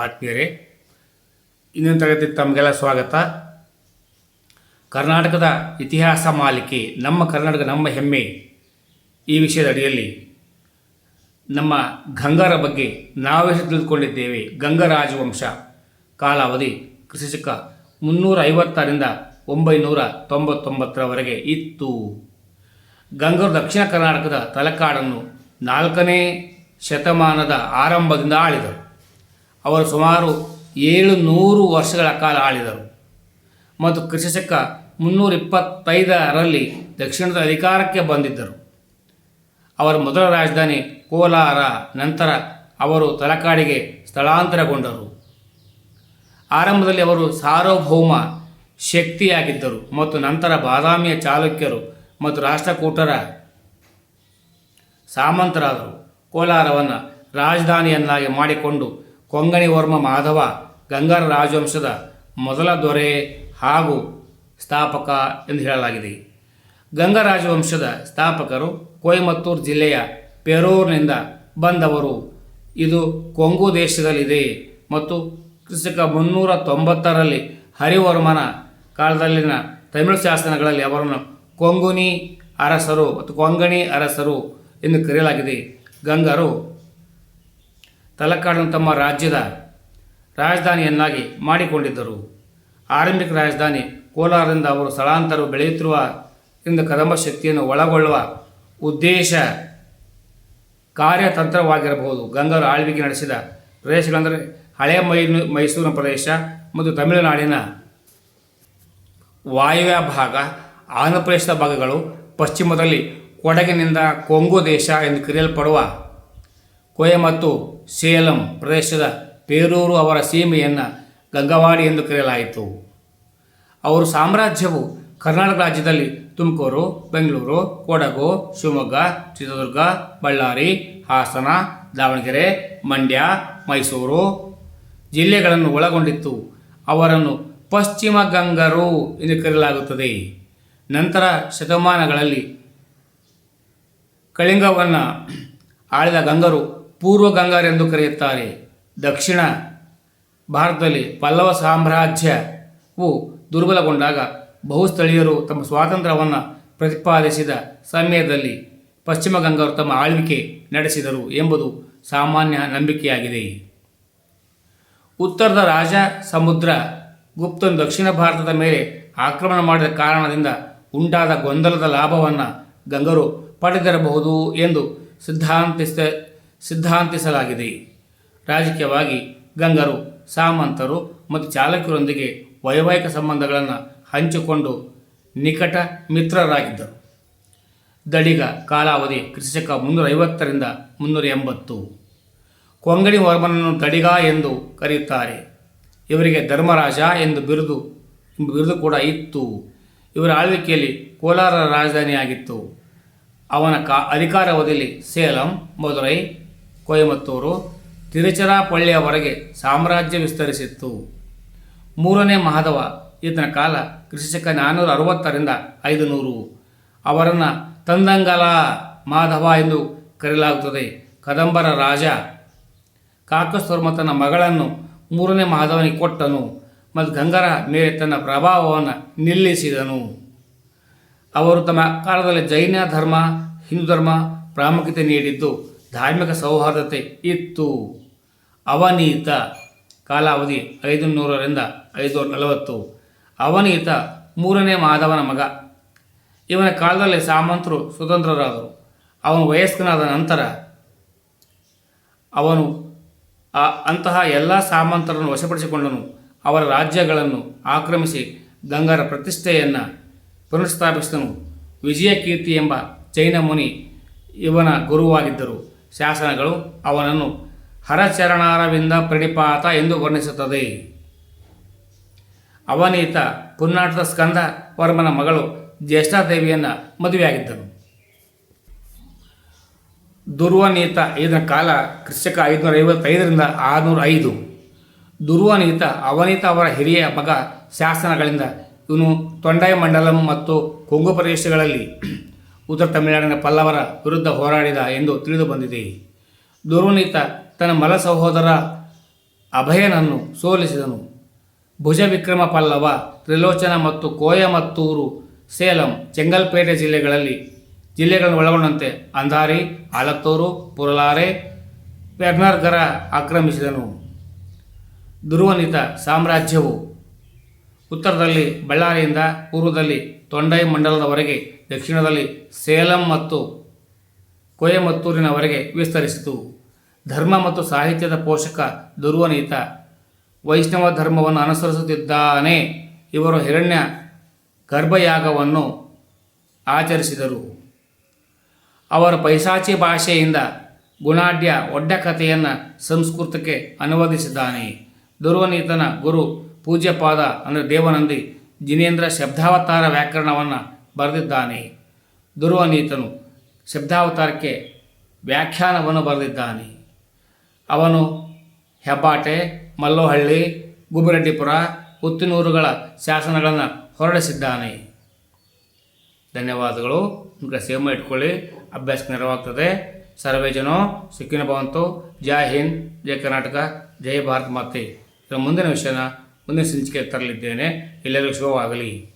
ಆತ್ಮೀಯರೇ, ಇನ್ನೊಂದು ತರಗತಿ ತಮಗೆಲ್ಲ ಸ್ವಾಗತ. ಕರ್ನಾಟಕದ ಇತಿಹಾಸ ಮಾಲಿಕೆ ನಮ್ಮ ಕರ್ನಾಟಕ ನಮ್ಮ ಹೆಮ್ಮೆ ಈ ವಿಷಯದ ಅಡಿಯಲ್ಲಿ ನಮ್ಮ ಗಂಗರ ಬಗ್ಗೆ ನಾವೇ ತಿಳಿದುಕೊಂಡಿದ್ದೇವೆ. ಗಂಗ ರಾಜವಂಶ ಕಾಲಾವಧಿ ಕ್ರಿಸ್ತಶಕ 350ರಿಂದ 999ರವರೆಗೆ ಇತ್ತು. ಗಂಗರು ದಕ್ಷಿಣ ಕರ್ನಾಟಕದ ತಲಕಾಡನ್ನು 4ನೇ ಶತಮಾನದ ಆರಂಭದಿಂದ ಆಳಿದರು. ಅವರು ಸುಮಾರು 700 ವರ್ಷಗಳ ಕಾಲ ಆಳಿದರು ಮತ್ತು ಕ್ರಿಸ್ತಶಕ 325ರಲ್ಲಿ ದಕ್ಷಿಣದ ಅಧಿಕಾರಕ್ಕೆ ಬಂದಿದ್ದರು. ಅವರ ಮೊದಲ ರಾಜಧಾನಿ ಕೋಲಾರ. ನಂತರ ಅವರು ತಲಕಾಡಿಗೆ ಸ್ಥಳಾಂತರಗೊಂಡರು. ಆರಂಭದಲ್ಲಿ ಅವರು ಸಾರ್ವಭೌಮ ಶಕ್ತಿಯಾಗಿದ್ದರು ಮತ್ತು ನಂತರ ಬಾದಾಮಿಯ ಚಾಲುಕ್ಯರು ಮತ್ತು ರಾಷ್ಟ್ರಕೂಟರ ಸಾಮಂತರಾದರು. ಕೋಲಾರವನ್ನು ರಾಜಧಾನಿಯನ್ನಾಗಿ ಮಾಡಿಕೊಂಡು ಕೊಂಗಣಿ ವರ್ಮ ಮಾಧವ ಗಂಗರ ರಾಜವಂಶದ ಮೊದಲ ದೊರೆ ಹಾಗೂ ಸ್ಥಾಪಕ ಎಂದು ಹೇಳಲಾಗಿದೆ. ಗಂಗ ರಾಜವಂಶದ ಸ್ಥಾಪಕರು ಕೊಯಮತ್ತೂರು ಜಿಲ್ಲೆಯ ಪೆರೂರಿನಿಂದ ಬಂದವರು. ಇದು ಕೊಂಗು ದೇಶದಲ್ಲಿದೆ ಮತ್ತು ಕ್ರಿಸ್ತಕ 390ರಲ್ಲಿ ಹರಿವರ್ಮನ ಕಾಲದಲ್ಲಿನ ತಮಿಳು ಶಾಸನಗಳಲ್ಲಿ ಅವರನ್ನು ಕೊಂಗುನಿ ಅರಸರು ಮತ್ತು ಕೊಂಗಣಿ ಅರಸರು ಎಂದು ಕರೆಯಲಾಗಿದೆ. ಗಂಗರು ತಲಕಾಡನ್ನು ತಮ್ಮ ರಾಜ್ಯದ ರಾಜಧಾನಿಯನ್ನಾಗಿ ಮಾಡಿಕೊಂಡಿದ್ದರು. ಆರಂಭಿಕ ರಾಜಧಾನಿ ಕೋಲಾರದಿಂದ ಅವರು ಸ್ಥಳಾಂತರವು ಬೆಳೆಯುತ್ತಿರುವ ಇಂದ ಕದಂಬ ಶಕ್ತಿಯನ್ನು ಒಳಗೊಳ್ಳುವ ಉದ್ದೇಶ ಕಾರ್ಯತಂತ್ರವಾಗಿರಬಹುದು. ಗಂಗರು ಆಳ್ವಿಕೆ ನಡೆಸಿದ ಪ್ರದೇಶಗಳೆಂದರೆ ಹಳೆಯ ಮೈಸೂರಿನ ಪ್ರದೇಶ ಮತ್ತು ತಮಿಳುನಾಡಿನ ವಾಯುವ್ಯ ಭಾಗ, ಆಂಧ್ರಪ್ರದೇಶದ ಭಾಗಗಳು, ಪಶ್ಚಿಮದಲ್ಲಿ ಕೊಡಗಿನಿಂದ ಕೊಂಗು ದೇಶ ಎಂದು ಕರೆಯಲ್ಪಡುವ ಕೊಯಮತ್ತೂರು, ಸೇಲಂ ಪ್ರದೇಶದ ಪೇರೂರು ಅವರ ಸೀಮೆಯನ್ನು ಗಂಗವಾಡಿ ಎಂದು ಕರೆಯಲಾಯಿತು. ಅವರ ಸಾಮ್ರಾಜ್ಯವು ಕರ್ನಾಟಕ ರಾಜ್ಯದಲ್ಲಿ ತುಮಕೂರು, ಬೆಂಗಳೂರು, ಕೊಡಗು, ಶಿವಮೊಗ್ಗ, ಚಿತ್ರದುರ್ಗ, ಬಳ್ಳಾರಿ, ಹಾಸನ, ದಾವಣಗೆರೆ, ಮಂಡ್ಯ, ಮೈಸೂರು ಜಿಲ್ಲೆಗಳನ್ನು ಒಳಗೊಂಡಿತ್ತು. ಅವರನ್ನು ಪಶ್ಚಿಮ ಗಂಗರು ಎಂದು ಕರೆಯಲಾಗುತ್ತದೆ. ನಂತರ ಶತಮಾನಗಳಲ್ಲಿ ಕಳಿಂಗವನ್ನು ಆಳಿದ ಗಂಗರು ಪೂರ್ವ ಗಂಗರೆಂದು ಕರೆಯುತ್ತಾರೆ. ದಕ್ಷಿಣ ಭಾರತದಲ್ಲಿ ಪಲ್ಲವ ಸಾಮ್ರಾಜ್ಯವು ದುರ್ಬಲಗೊಂಡಾಗ ಬಹುಸ್ಥಳೀಯರು ತಮ್ಮ ಸ್ವಾತಂತ್ರ್ಯವನ್ನು ಪ್ರತಿಪಾದಿಸಿದ ಸಮಯದಲ್ಲಿ ಪಶ್ಚಿಮ ಗಂಗರು ತಮ್ಮ ಆಳ್ವಿಕೆ ನಡೆಸಿದರು ಎಂಬುದು ಸಾಮಾನ್ಯ ನಂಬಿಕೆಯಾಗಿದೆ. ಉತ್ತರದ ರಾಜ ಸಮುದ್ರ ಗುಪ್ತನು ದಕ್ಷಿಣ ಭಾರತದ ಮೇಲೆ ಆಕ್ರಮಣ ಮಾಡಿದ ಕಾರಣದಿಂದ ಉಂಟಾದ ಗೊಂದಲದ ಲಾಭವನ್ನು ಗಂಗರು ಪಡೆದಿರಬಹುದು ಎಂದು ಸಿದ್ಧಾಂತಿಸಲಾಗಿದೆ. ರಾಜಕೀಯವಾಗಿ ಗಂಗರು ಸಾಮಂತರು ಮತ್ತು ಚಾಲುಕ್ಯರೊಂದಿಗೆ ವೈವಾಹಿಕ ಸಂಬಂಧಗಳನ್ನು ಹಂಚಿಕೊಂಡು ನಿಕಟ ಮಿತ್ರರಾಗಿದ್ದರು. ದಡಿಗ ಕಾಲಾವಧಿ ಕ್ರಿಸ್ತಶಕ 350ರಿಂದ 380. ಕೊಂಗಣಿ ವರ್ಮನನ್ನು ದಡಿಗ ಎಂದು ಕರೆಯುತ್ತಾರೆ. ಇವರಿಗೆ ಧರ್ಮರಾಜ ಎಂದು ಬಿರುದು ಕೂಡ ಇತ್ತು. ಇವರ ಆಳ್ವಿಕೆಯಲ್ಲಿ ಕೋಲಾರ ರಾಜಧಾನಿಯಾಗಿತ್ತು. ಅವನ ಅಧಿಕಾರಾವಧಿಯಲ್ಲಿ ಸೇಲಂ, ಮಧುರೈ, ಕೊಯಮತ್ತೂರು, ತಿರುಚಿರಾಪಳ್ಳಿಯವರೆಗೆ ಸಾಮ್ರಾಜ್ಯ ವಿಸ್ತರಿಸಿತ್ತು. 3ನೇ ಮಾಧವ ಈತನ ಕಾಲ ಕ್ರಿಸ್ತಶಕ 460ರಿಂದ 500. ಅವರನ್ನು ತಂದಂಗಲ ಮಾಧವ ಎಂದು ಕರೆಯಲಾಗುತ್ತದೆ. ಕದಂಬರ ರಾಜ ಕಾಕಸ್ವರ್ಮ ತನ್ನ ಮಗಳನ್ನು 3ನೇ ಮಾಧವನಿಗೆ ಕೊಟ್ಟನು ಮತ್ತು ಗಂಗರ ಮೇಲೆ ತನ್ನ ಪ್ರಭಾವವನ್ನು ನಿಲ್ಲಿಸಿದನು. ಅವರು ತಮ್ಮ ಕಾಲದಲ್ಲಿ ಜೈನ ಧರ್ಮ, ಹಿಂದೂ ಧರ್ಮ ಪ್ರಾಮುಖ್ಯತೆ ನೀಡಿದ್ದು ಧಾರ್ಮಿಕ ಸೌಹಾರ್ದತೆ ಇತ್ತು. ಅವನೀತ ಕಾಲಾವಧಿ 500ರಿಂದ 540. ಅವನೀತ 3ನೇ ಮಾಧವನ ಮಗ. ಇವನ ಕಾಲದಲ್ಲಿ ಸಾಮಂತರು ಸ್ವತಂತ್ರರಾದರು. ಅವನು ವಯಸ್ಕನಾದ ನಂತರ ಅವನು ಅಂತಹ ಎಲ್ಲ ಸಾಮಂತರನ್ನು ವಶಪಡಿಸಿಕೊಂಡನು. ಅವರ ರಾಜ್ಯಗಳನ್ನು ಆಕ್ರಮಿಸಿ ಗಂಗರ ಪ್ರತಿಷ್ಠೆಯನ್ನು ಪುನಃಸ್ಥಾಪಿಸಿದನು. ವಿಜಯಕೀರ್ತಿ ಎಂಬ ಜೈನ ಮುನಿ ಇವನ ಗುರುವಾಗಿದ್ದರು. ಶಾಸನಗಳು ಅವನನ್ನು ಹರಚರಣಾರವಿಂದ ಪ್ರಣಿಪಾತ ಎಂದು ವರ್ಣಿಸುತ್ತದೆ. ಅವನೀತ ಪುನ್ನಾಟದ ಸ್ಕಂದ ವರ್ಮನ ಮಗಳು ಜ್ಯೇಷ್ಠಾದೇವಿಯನ್ನು ಮದುವೆಯಾಗಿದ್ದನು. ದುರ್ವನೀತ ಇದರ ಕಾಲ ಕ್ರಿಸ್ತಕ 555ರಿಂದ 605. ದುರ್ವನೀತ ಅವನೀತ ಅವರ ಹಿರಿಯ ಮಗ. ಶಾಸನಗಳಿಂದ ಇವನು ತೊಂಡೈ ಮಂಡಲಂ ಮತ್ತು ಕೊಂಗು ಪ್ರದೇಶಗಳಲ್ಲಿ ಉತ್ತರ ತಮಿಳುನಾಡಿನ ಪಲ್ಲವರ ವಿರುದ್ಧ ಹೋರಾಡಿದ ಎಂದು ತಿಳಿದು ಬಂದಿದೆ. ದುರ್ವನೀತ ತನ್ನ ಮಲ ಸಹೋದರ ಅಭಯನನ್ನು ಸೋಲಿಸಿದನು. ಭುಜವಿಕ್ರಮ ಪಲ್ಲವ, ತ್ರಿಲೋಚನ ಮತ್ತು ಕೋಯಮತ್ತೂರು, ಸೇಲಂ, ಚೆಂಗಲ್ಪೇಟೆ ಜಿಲ್ಲೆಗಳನ್ನು ಒಳಗೊಂಡಂತೆ ಅಂಧಾರಿ, ಆಲತ್ತೂರು, ಪುರಲಾರೆ, ಪೆರ್ನರ್ಗರ ಆಕ್ರಮಿಸಿದನು. ದುರ್ವನಿತ ಸಾಮ್ರಾಜ್ಯವು ಉತ್ತರದಲ್ಲಿ ಬಳ್ಳಾರಿಯಿಂದ, ಪೂರ್ವದಲ್ಲಿ ತೊಂಡೈ ಮಂಡಲದವರೆಗೆ, ದಕ್ಷಿಣದಲ್ಲಿ ಸೇಲಂ ಮತ್ತು ಕೊಯಮತ್ತೂರಿನವರೆಗೆ ವಿಸ್ತರಿಸಿತು. ಧರ್ಮ ಮತ್ತು ಸಾಹಿತ್ಯದ ಪೋಷಕ ದುರ್ವನೀತ ವೈಷ್ಣವ ಧರ್ಮವನ್ನು ಅನುಸರಿಸುತ್ತಿದ್ದಾನೆ. ಇವರು ಹಿರಣ್ಯ ಗರ್ಭಯಾಗವನ್ನು ಆಚರಿಸಿದರು. ಅವರು ಪೈಶಾಚಿ ಭಾಷೆಯಿಂದ ಗುಣಾಢ್ಯ ಒಡ್ಡ ಕಥೆಯನ್ನು ಸಂಸ್ಕೃತಕ್ಕೆ ಅನುವಾದಿಸಿದ್ದಾನೆ. ದುರ್ವನೀತನ ಗುರು ಪೂಜ್ಯಪಾದ ಅಂದರೆ ದೇವನಂದಿ ಜಿನೇಂದ್ರ ಶಬ್ದಾವತಾರ ವ್ಯಾಕರಣವನ್ನು ಬರೆದಿದ್ದಾನೆ. ದುರ್ವನೀತನು ಶಬ್ದಾವತಾರಕ್ಕೆ ವ್ಯಾಖ್ಯಾನವನ್ನು ಬರೆದಿದ್ದಾನೆ. ಅವನು ಹೆಬ್ಬಾಟೆ, ಮಲ್ಲೋಹಳ್ಳಿ, ಗುಬ್ಬಿರೆಡ್ಡಿಪುರ, ಪುತ್ತಿನೂರುಗಳ ಶಾಸನಗಳನ್ನು ಹೊರಡಿಸಿದ್ದಾನೆ. ಧನ್ಯವಾದಗಳು. ನಿಮಗೆ ಸೇವ್ ಮಾಡಿ ಇಟ್ಕೊಳ್ಳಿ, ಅಭ್ಯಾಸಕ್ಕೆ ನೆರವಾಗ್ತದೆ. ಸರ್ವೇ ಜನೋ ಸುಖಿನೋ ಭವಂತು. ಜೈ ಹಿಂದ್, ಜೈ ಕರ್ನಾಟಕ, ಜೈ ಭಾರತ್ ಮಾತೆ. ಇದರ ಮುಂದಿನ ವಿಷಯನ ಮುಂದಿನ ಸಂಚಿಕೆ ತರಲಿದ್ದೇನೆ. ಎಲ್ಲರಿಗೂ ಶುಭವಾಗಲಿ.